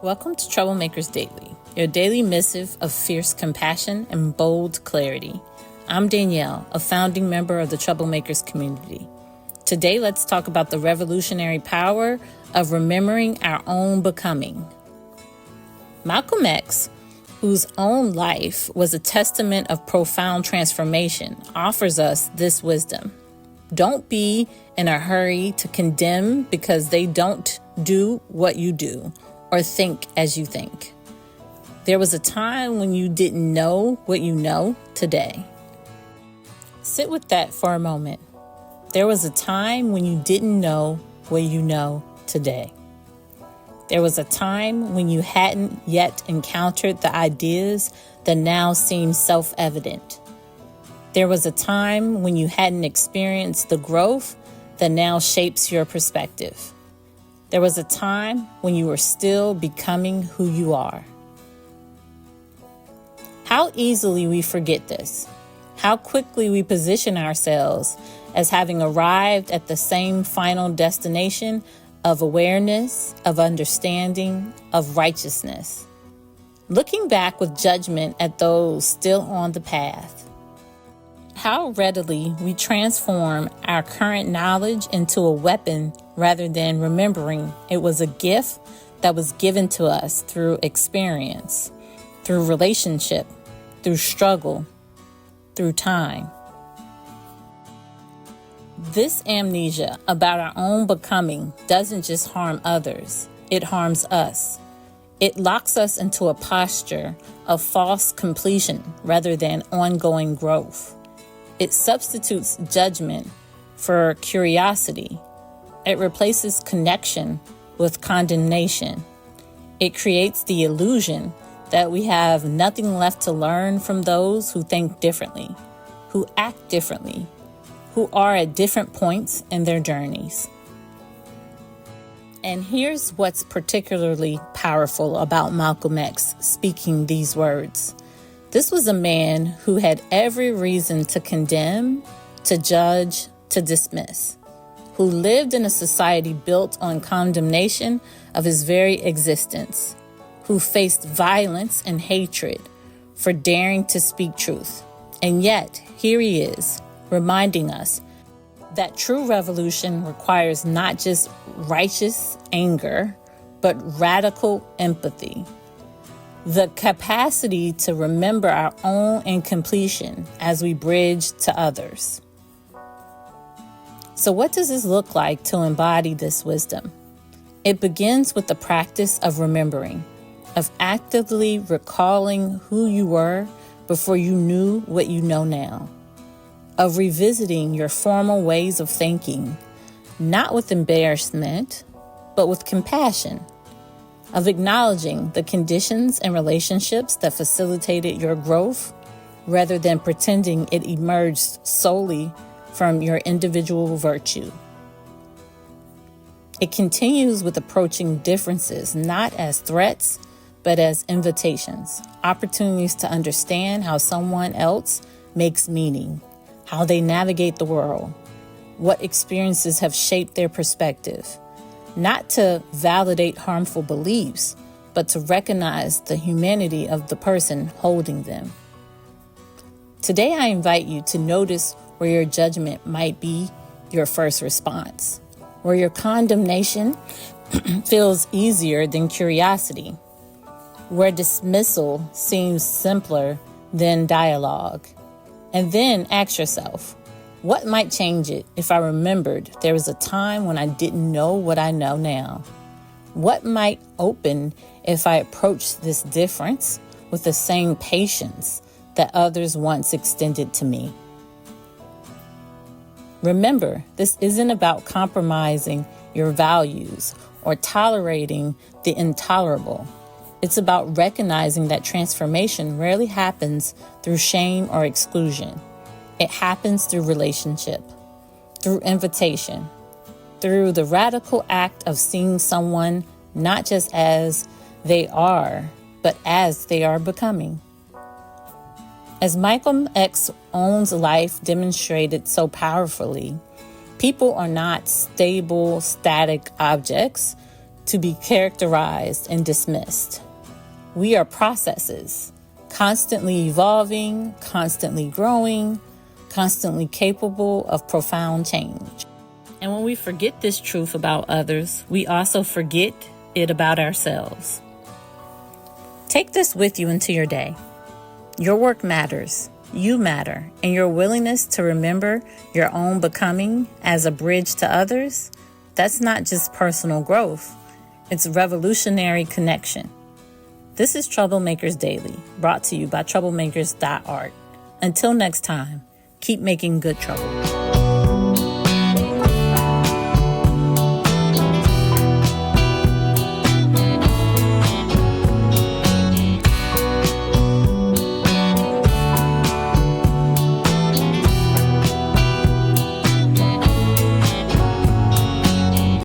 Welcome to Troublemakers Daily, your daily missive of fierce compassion and bold clarity. I'm Danielle, a founding member of the Troublemakers community. Today, let's talk about the revolutionary power of remembering our own becoming. Malcolm X, whose own life was a testament of profound transformation, offers us this wisdom. Don't be in a hurry to condemn because they don't do what you do or think as you think. There was a time when you didn't know what you know today. Sit with that for a moment. There was a time when you didn't know what you know today. There was a time when you hadn't yet encountered the ideas that now seem self-evident. There was a time when you hadn't experienced the growth that now shapes your perspective. There was a time when you were still becoming who you are. How easily we forget this. How quickly we position ourselves as having arrived at the same final destination of awareness, of understanding, of righteousness. Looking back with judgment at those still on the path. How readily we transform our current knowledge into a weapon rather than remembering it was a gift that was given to us through experience, through relationship, through struggle, through time. This amnesia about our own becoming doesn't just harm others, it harms us. It locks us into a posture of false completion rather than ongoing growth. It substitutes judgment for curiosity. It replaces connection with condemnation. It creates the illusion that we have nothing left to learn from those who think differently, who act differently, who are at different points in their journeys. And here's what's particularly powerful about Malcolm X speaking these words. This was a man who had every reason to condemn, to judge, to dismiss, who lived in a society built on condemnation of his very existence, who faced violence and hatred for daring to speak truth. And yet, here he is, reminding us that true revolution requires not just righteous anger, but radical empathy. The capacity to remember our own incompletion as we bridge to others. So what does this look like to embody this wisdom? It begins with the practice of remembering, of actively recalling who you were before you knew what you know now, of revisiting your former ways of thinking, not with embarrassment, but with compassion, of acknowledging the conditions and relationships that facilitated your growth rather than pretending it emerged solely from your individual virtue. It continues with approaching differences not as threats, but as invitations, opportunities to understand how someone else makes meaning, how they navigate the world, what experiences have shaped their perspective. Not to validate harmful beliefs, but to recognize the humanity of the person holding them. Today, I invite you to notice where your judgment might be your first response, where your condemnation feels easier than curiosity, where dismissal seems simpler than dialogue. And then ask yourself, what might change it if I remembered there was a time when I didn't know what I know now? What might open if I approached this difference with the same patience that others once extended to me? Remember, this isn't about compromising your values or tolerating the intolerable. It's about recognizing that transformation rarely happens through shame or exclusion. It happens through relationship, through invitation, through the radical act of seeing someone not just as they are, but as they are becoming. As Malcolm X's own life demonstrated so powerfully, people are not stable, static objects. to be characterized and dismissed. We are processes, constantly evolving, constantly growing, constantly capable of profound change. And when we forget this truth about others, we also forget it about ourselves. Take this with you into your day. Your work matters, you matter, and your willingness to remember your own becoming as a bridge to others, that's not just personal growth, it's revolutionary connection. This is Troublemakers Daily, brought to you by troublemakers.art. Until next time, keep making good trouble.